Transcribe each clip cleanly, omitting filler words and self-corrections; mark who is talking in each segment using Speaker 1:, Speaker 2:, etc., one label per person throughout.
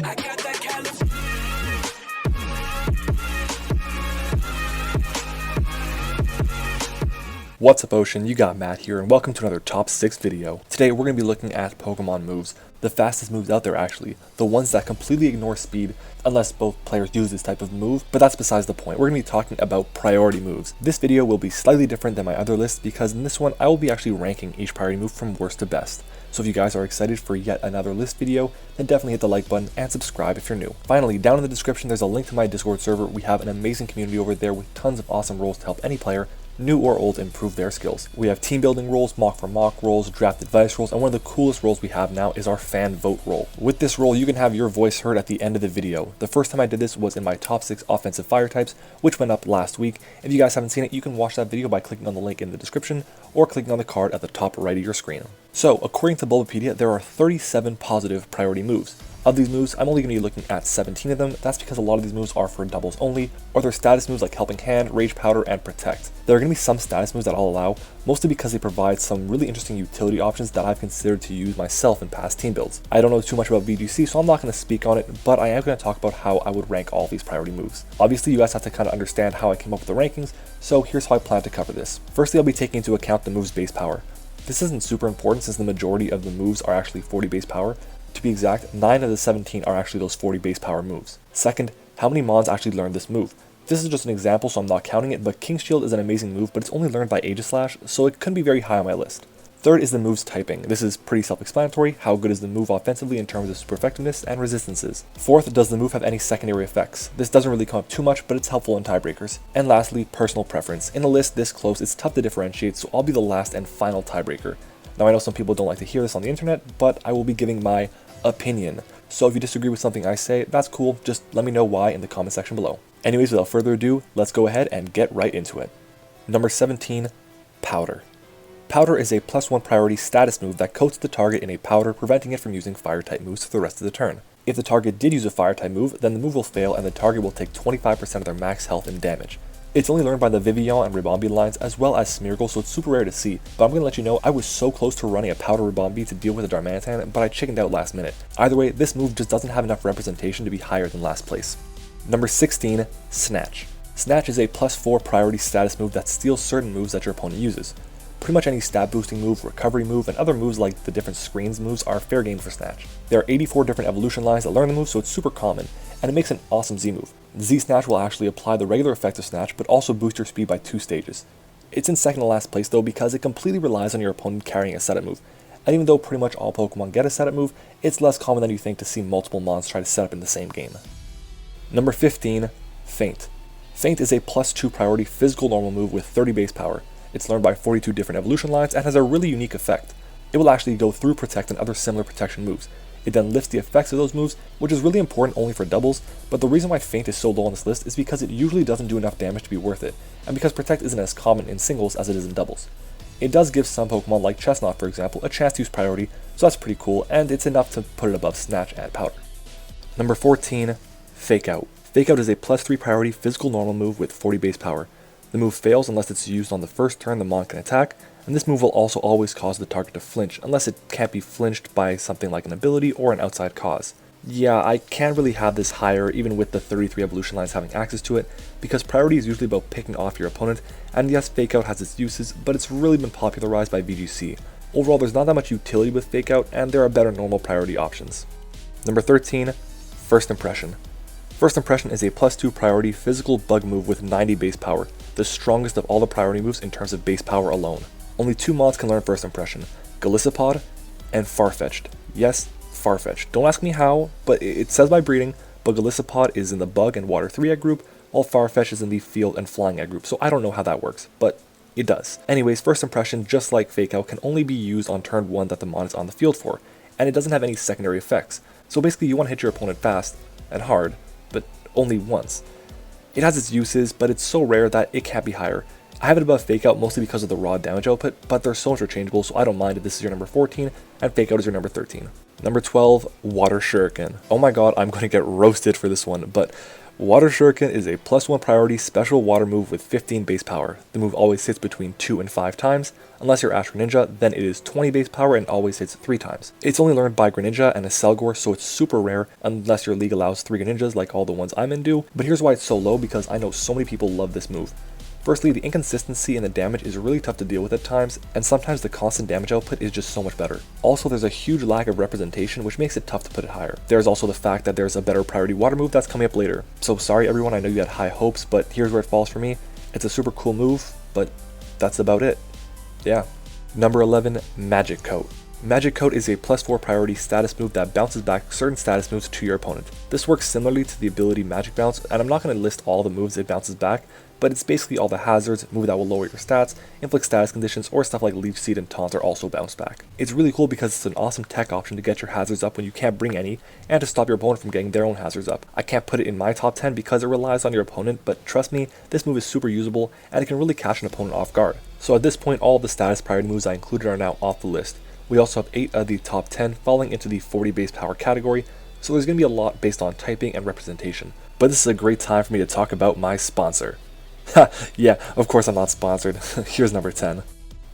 Speaker 1: I got that California.
Speaker 2: What's up, Ocean? You got Matt here, and welcome to another Top 6 video. Today we're going to be looking at Pokemon moves, the fastest moves out there actually, the ones that completely ignore speed unless both players use this type of move, but that's besides the point. We're going to be talking about priority moves. This video will be slightly different than my other list because in this one I will be actually ranking each priority move from worst to best. So if you guys are excited for yet another list video, then definitely hit the like button and subscribe if you're new. Finally, down in the description there's a link to my Discord server. We have an amazing community over there with tons of awesome roles to help any player, new or old, improve their skills. We have team building roles, mock for mock roles, draft advice roles, and one of the coolest roles we have now is our fan vote role. With this role, you can have your voice heard at the end of the video. The first time I did this was in my top 6 offensive fire types, which went up last week. If you guys haven't seen it, you can watch that video by clicking on the link in the description or clicking on the card at the top right of your screen. So, according to Bulbapedia, there are 37 positive priority moves. Of these moves, I'm only going to be looking at 17 of them. That's because a lot of these moves are for doubles only, or they're status moves like Helping Hand, Rage Powder, and Protect. There are going to be some status moves that I'll allow, mostly because they provide some really interesting utility options that I've considered to use myself in past team builds. I don't know too much about VGC, so I'm not going to speak on it, but I am going to talk about how I would rank all these priority moves. Obviously, you guys have to kind of understand how I came up with the rankings, so here's how I plan to cover this. Firstly, I'll be taking into account the move's base power. This isn't super important since the majority of the moves are actually 40 base power. To be exact, 9 of the 17 are actually those 40 base power moves. Second, how many Mons actually learned this move? This is just an example, so I'm not counting it, but King's Shield is an amazing move, but it's only learned by Aegislash, so it couldn't be very high on my list. Third is the move's typing. This is pretty self-explanatory. How good is the move offensively in terms of super effectiveness and resistances? Fourth, does the move have any secondary effects? This doesn't really come up too much, but it's helpful in tiebreakers. And lastly, personal preference. In a list this close, it's tough to differentiate, so I'll be the last and final tiebreaker. Now I know some people don't like to hear this on the internet, but I will be giving my opinion. So if you disagree with something I say, that's cool, just let me know why in the comment section below. Anyways, without further ado, let's go ahead and get right into it. Number 17, Powder. Powder is a +1 priority status move that coats the target in a powder, preventing it from using fire type moves for the rest of the turn. If the target did use a fire type move, then the move will fail and the target will take 25% of their max health and damage. It's only learned by the Vivillon and Ribombee lines as well as Smeargle, so it's super rare to see, but I'm going to let you know I was so close to running a Powder Ribombee to deal with a Darmanitan, but I chickened out last minute. Either way, this move just doesn't have enough representation to be higher than last place. Number 16, Snatch. Snatch is a +4 priority status move that steals certain moves that your opponent uses. Pretty much any stat boosting move, recovery move, and other moves like the different screens moves are fair game for Snatch. There are 84 different evolution lines that learn the move, so it's super common, and it makes an awesome Z move. Z Snatch will actually apply the regular effect of Snatch, but also boost your speed by 2 stages. It's in second to last place though because it completely relies on your opponent carrying a setup move. And even though pretty much all Pokemon get a setup move, it's less common than you think to see multiple mons try to set up in the same game. Number 15, Feint. Feint is a +2 priority physical normal move with 30 base power. It's learned by 42 different evolution lines and has a really unique effect. It will actually go through Protect and other similar protection moves. It then lifts the effects of those moves, which is really important only for doubles, but the reason why Feint is so low on this list is because it usually doesn't do enough damage to be worth it, and because Protect isn't as common in singles as it is in doubles. It does give some Pokemon like Chestnut, for example, a chance to use priority, so that's pretty cool, and it's enough to put it above Snatch and Powder. Number 14, Fake Out. Fake Out is a +3 priority physical normal move with 40 base power. The move fails unless it's used on the first turn the Mon can attack, and this move will also always cause the target to flinch, unless it can't be flinched by something like an ability or an outside cause. Yeah, I can't really have this higher even with the 33 evolution lines having access to it, because priority is usually about picking off your opponent, and yes, Fake Out has its uses, but it's really been popularized by VGC. Overall, there's not that much utility with Fake Out, and there are better normal priority options. Number 13, First Impression. First Impression is a +2 priority physical bug move with 90 base power, the strongest of all the priority moves in terms of base power alone. Only 2 mods can learn First Impression, Golisopod and Farfetch'd. Yes, Farfetch'd. Don't ask me how, but it says by breeding, but Golisopod is in the Bug and Water 3 egg group, while Farfetch'd is in the Field and Flying egg group, so I don't know how that works, but it does. Anyways, First Impression, just like Fake Out, can only be used on turn 1 that the mod is on the field for, and it doesn't have any secondary effects, so basically you want to hit your opponent fast and hard, but only once. It has its uses, but it's so rare that it can't be higher. I have it above Fake Out mostly because of the raw damage output, but they're so interchangeable, so I don't mind if this is your number 14 and Fake Out is your number 13. Number 12, Water Shuriken. Oh my god, I'm going to get roasted for this one, but Water Shuriken is a +1 priority special water move with 15 base power. The move always hits between 2 and 5 times. Unless you're Ash Greninja, then it is 20 base power and always hits 3 times. It's only learned by Greninja and a Selgor, so it's super rare unless your league allows 3 Greninjas like all the ones I'm in do. But here's why it's so low, because I know so many people love this move. Firstly, the inconsistency in the damage is really tough to deal with at times, and sometimes the constant damage output is just so much better. Also, there's a huge lack of representation, which makes it tough to put it higher. There's also the fact that there's a better priority water move that's coming up later. So sorry everyone, I know you had high hopes, but here's where it falls for me. It's a super cool move, but that's about it. Yeah. Number 11, Magic Coat. Magic Coat is a +4 priority status move that bounces back certain status moves to your opponent. This works similarly to the ability Magic Bounce, and I'm not going to list all the moves it bounces back, but it's basically all the hazards, move that will lower your stats, inflict status conditions, or stuff like Leech Seed and Taunt are also bounce back. It's really cool because it's an awesome tech option to get your hazards up when you can't bring any, and to stop your opponent from getting their own hazards up. I can't put it in my top 10 because it relies on your opponent, but trust me, this move is super usable, and it can really catch an opponent off guard. So at this point, all of the status priority moves I included are now off the list. We also have 8 of the top 10 falling into the 40 base power category, so there's going to be a lot based on typing and representation. But this is a great time for me to talk about my sponsor. Yeah, of course I'm not sponsored. Here's number 10.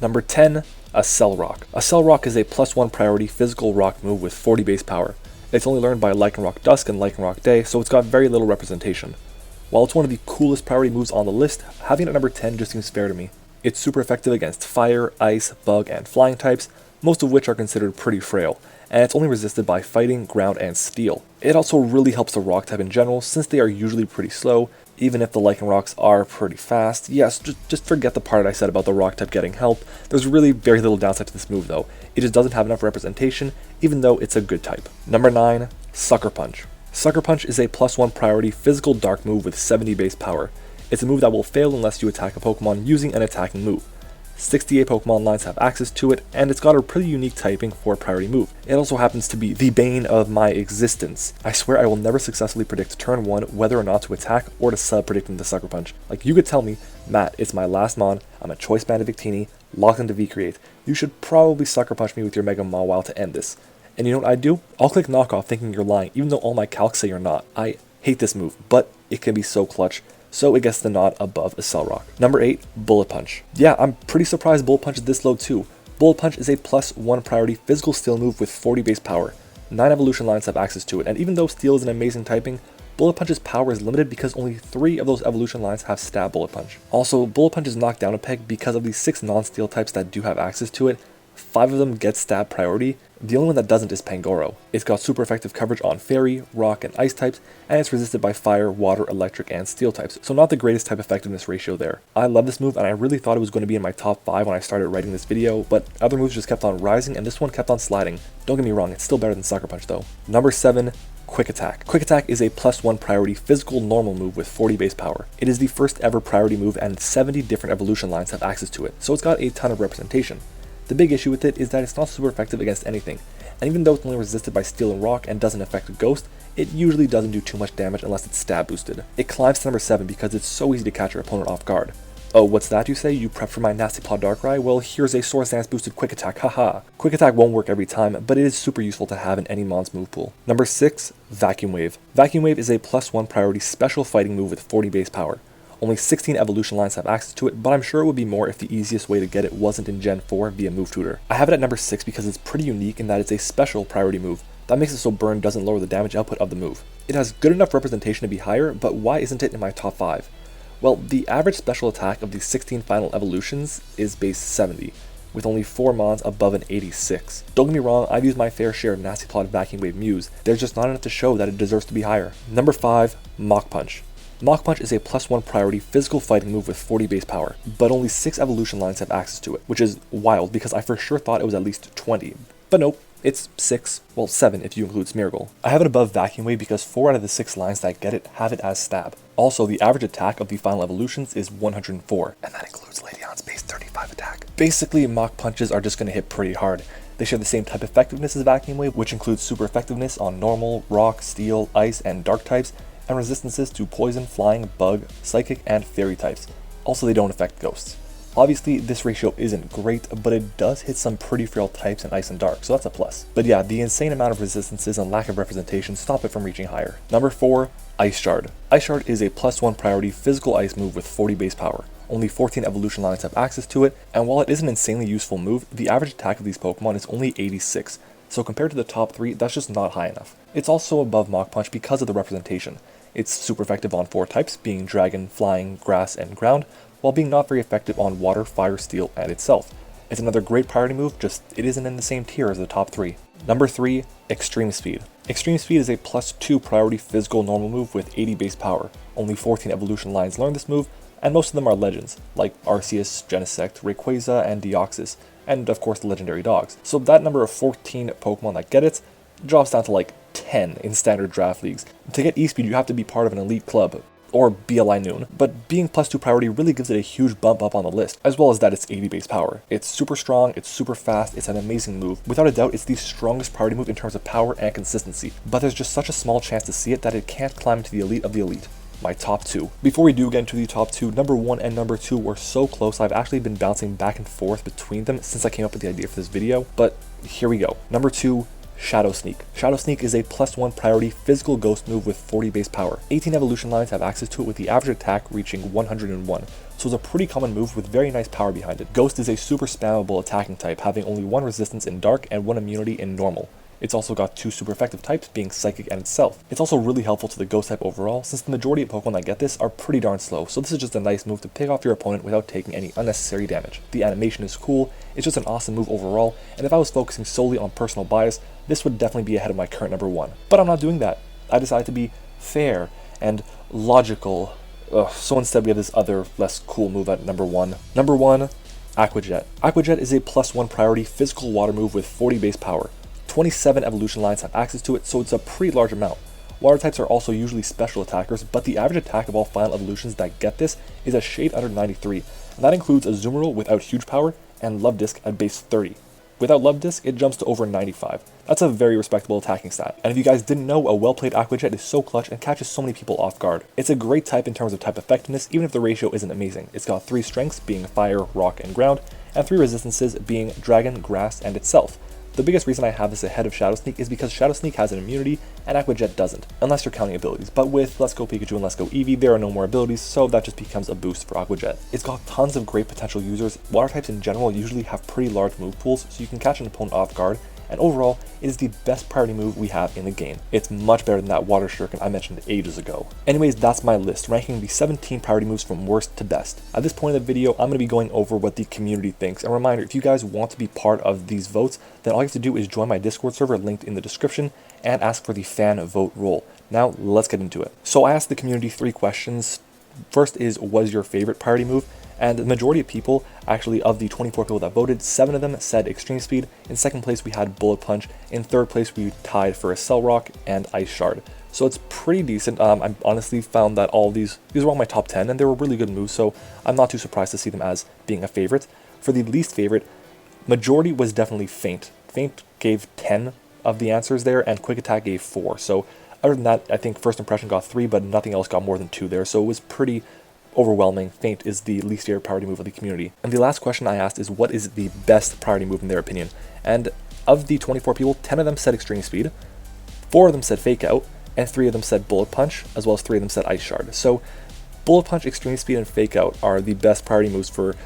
Speaker 2: Number 10, Accel Rock. Accel Rock is a +1 priority physical rock move with 40 base power. It's only learned by Lycanroc Dusk and Lycanroc Day, so it's got very little representation. While it's one of the coolest priority moves on the list, having it at number 10 just seems fair to me. It's super effective against fire, ice, bug, and flying types, most of which are considered pretty frail, and it's only resisted by fighting, ground, and steel. It also really helps the rock type in general, since they are usually pretty slow, even if the Lycanrocs are pretty fast. Yes, just forget the part I said about the rock type getting help. There's really very little downside to this move though. It just doesn't have enough representation, even though it's a good type. Number 9, Sucker Punch. Sucker Punch is a +1 priority physical dark move with 70 base power. It's a move that will fail unless you attack a Pokemon using an attacking move. 68 Pokemon lines have access to it, and it's got a pretty unique typing for a priority move. It also happens to be the bane of my existence. I swear I will never successfully predict turn 1 whether or not to attack or to sub-predict into Sucker Punch. Like, you could tell me, Matt, it's my last mon, I'm a choice band of Victini, locked into V-Create. You should probably Sucker Punch me with your Mega Mawile to end this. And you know what I'd do? I'll click knockoff thinking you're lying, even though all my calcs say you're not. I hate this move, but it can be so clutch. So it gets the nod above Accel Rock. Number 8, Bullet Punch. Yeah, I'm pretty surprised Bullet Punch is this low too. Bullet Punch is a +1 priority physical steel move with 40 base power. 9 evolution lines have access to it, and even though steel is an amazing typing, Bullet Punch's power is limited because only 3 of those evolution lines have stab Bullet Punch. Also, Bullet Punch is knocked down a peg because of the 6 non-steel types that do have access to it. 5 of them get stab priority. The only one that doesn't is Pangoro. It's got super effective coverage on fairy, rock, and ice types, and it's resisted by fire, water, electric, and steel types, so not the greatest type effectiveness ratio there. I love this move, and I really thought it was going to be in my top 5 when I started writing this video, but other moves just kept on rising, and this one kept on sliding. Don't get me wrong, it's still better than Sucker Punch though. Number 7, Quick Attack. Quick Attack is a +1 priority physical normal move with 40 base power. It is the first ever priority move, and 70 different evolution lines have access to it, so it's got a ton of representation. The big issue with it is that it's not super effective against anything, and even though it's only resisted by steel and rock and doesn't affect a ghost, it usually doesn't do too much damage unless it's stab boosted. It climbs to number 7 because it's so easy to catch your opponent off guard. Oh, what's that you say? You prep for my Nasty Paw Darkrai? Well, here's a Swords Dance boosted Quick Attack, haha. Quick Attack won't work every time, but it is super useful to have in any mon's move pool. Number 6, Vacuum Wave. Vacuum Wave is a +1 priority special fighting move with 40 base power. Only 16 evolution lines have access to it, but I'm sure it would be more if the easiest way to get it wasn't in Gen 4 via Move Tutor. I have it at number 6 because it's pretty unique in that it's a special priority move. That makes it so burn doesn't lower the damage output of the move. It has good enough representation to be higher, but why isn't it in my top 5? Well, the average special attack of the 16 final evolutions is base 70, with only 4 mons above an 86. Don't get me wrong, I've used my fair share of Nasty Plot Vacuum Wave Mews. There's just not enough to show that it deserves to be higher. Number 5, Mach Punch. Mach Punch is a +1 priority physical fighting move with 40 base power, but only 6 evolution lines have access to it, which is wild because I for sure thought it was at least 20. But nope, it's 6, well 7 if you include Smeargle. I have it above Vacuum Wave because 4 out of the 6 lines that get it have it as stab. Also, the average attack of the final evolutions is 104, and that includes Ladion's base 35 attack. Basically, Mach Punches are just going to hit pretty hard. They share the same type effectiveness as Vacuum Wave, which includes super effectiveness on normal, rock, steel, ice, and dark types, and resistances to poison, flying, bug, psychic, and fairy types. Also, they don't affect ghosts. Obviously, this ratio isn't great, but it does hit some pretty frail types in Ice and Dark, so that's a plus. But yeah, the insane amount of resistances and lack of representation stop it from reaching higher. Number 4, Ice Shard. Ice Shard is a +1 priority physical ice move with 40 base power. Only 14 evolution lines have access to it, and while it is an insanely useful move, the average attack of these Pokemon is only 86, so compared to the top 3, that's just not high enough. It's also above Mach Punch because of the representation. It's super effective on 4 types, being Dragon, Flying, Grass, and Ground, while being not very effective on Water, Fire, Steel, and itself. It's another great priority move, just it isn't in the same tier as the top 3. Number 3, Extreme Speed. Extreme Speed is a +2 priority physical normal move with 80 base power. Only 14 evolution lines learn this move, and most of them are legends, like Arceus, Genesect, Rayquaza, and Deoxys, and of course the legendary dogs. So that number of 14 Pokemon that get it drops down to like 10 in standard draft leagues. To get E-Speed, you have to be part of an elite club, or BLI Noon, but being +2 priority really gives it a huge bump up on the list, as well as that it's 80 base power. It's super strong, it's super fast, it's an amazing move. Without a doubt, it's the strongest priority move in terms of power and consistency, but there's just such a small chance to see it that it can't climb into the elite of the elite. My top 2. Before we do get into the top 2, number 1 and number 2 were so close I've actually been bouncing back and forth between them since I came up with the idea for this video, but here we go. Number 2, Shadow Sneak. Shadow Sneak is a +1 priority physical ghost move with 40 base power. 18 evolution lines have access to it with the average attack reaching 101, so it's a pretty common move with very nice power behind it. Ghost is a super spammable attacking type, having only 1 resistance in Dark and 1 immunity in Normal. It's also got 2 super effective types, being Psychic and Itself. It's also really helpful to the Ghost type overall, since the majority of Pokemon that get this are pretty darn slow, so this is just a nice move to pick off your opponent without taking any unnecessary damage. The animation is cool, it's just an awesome move overall, and if I was focusing solely on personal bias, this would definitely be ahead of my current number 1. But I'm not doing that. I decided to be fair and logical. So instead we have this other, less cool move at number 1. Number 1, Aqua Jet. Aqua Jet is a +1 priority physical water move with 40 base power. 27 evolution lines have access to it, so it's a pretty large amount. Water types are also usually special attackers, but the average attack of all final evolutions that get this is a shade under 93, and that includes a Azumarill without huge power and Love Disc at base 30. Without Love Disc, it jumps to over 95. That's a very respectable attacking stat. And if you guys didn't know, a well-played Aqua Jet is so clutch and catches so many people off guard. It's a great type in terms of type effectiveness, even if the ratio isn't amazing. It's got 3 strengths, being Fire, Rock, and Ground, and 3 resistances, being Dragon, Grass, and Itself. The biggest reason I have this ahead of Shadow Sneak is because Shadow Sneak has an immunity and Aqua Jet doesn't, unless you're counting abilities. But with Let's Go Pikachu and Let's Go Eevee, there are no more abilities, so that just becomes a boost for Aqua Jet. It's got tons of great potential users. Water types in general usually have pretty large move pools, so you can catch an opponent off guard, and overall, it is the best priority move we have in the game. It's much better than that Water Shuriken I mentioned ages ago. Anyways, that's my list, ranking the 17 priority moves from worst to best. At this point in the video, I'm going to be going over what the community thinks. And a reminder, if you guys want to be part of these votes, then all you have to do is join my Discord server linked in the description and ask for the fan vote role. Now, let's get into it. So I asked the community 3 questions. First is, what is your favorite priority move? And the majority of people, actually of the 24 people that voted, 7 of them said Extreme Speed. In second place we had Bullet Punch. In third place we tied for a Cell Rock and Ice Shard. So it's pretty decent. I honestly found that all these were all my top 10 and they were really good moves, so I'm not too surprised to see them as being a favorite. For the least favorite, majority was definitely Feint. Feint gave 10 of the answers there and Quick Attack gave 4. So other than that, I think First Impression got 3, but nothing else got more than 2 there, so it was pretty overwhelming. Feint is the least favorite priority move of the community. And the last question I asked is, what is the best priority move in their opinion? And of the 24 people, 10 of them said Extreme Speed, 4 of them said Fake Out, and 3 of them said Bullet Punch, as well as 3 of them said Ice Shard. So Bullet Punch, Extreme Speed, and Fake Out are the best priority moves for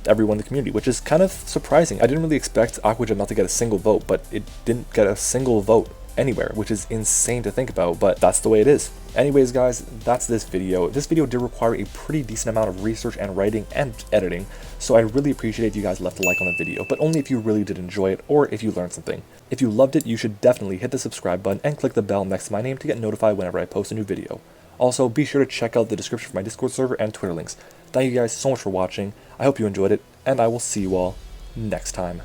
Speaker 2: everyone in the community, which is kind of surprising. I didn't really expect Aqua Jet not to get a single vote, but it didn't get a single vote anywhere, which is insane to think about, but that's the way it is. Anyways guys, that's this video. This video did require a pretty decent amount of research and writing and editing, so I really appreciate if you guys left a like on the video, but only if you really did enjoy it or if you learned something. If you loved it, you should definitely hit the subscribe button and click the bell next to my name to get notified whenever I post a new video. Also, be sure to check out the description for my Discord server and Twitter links. Thank you guys so much for watching. I hope you enjoyed it, and I will see you all next time.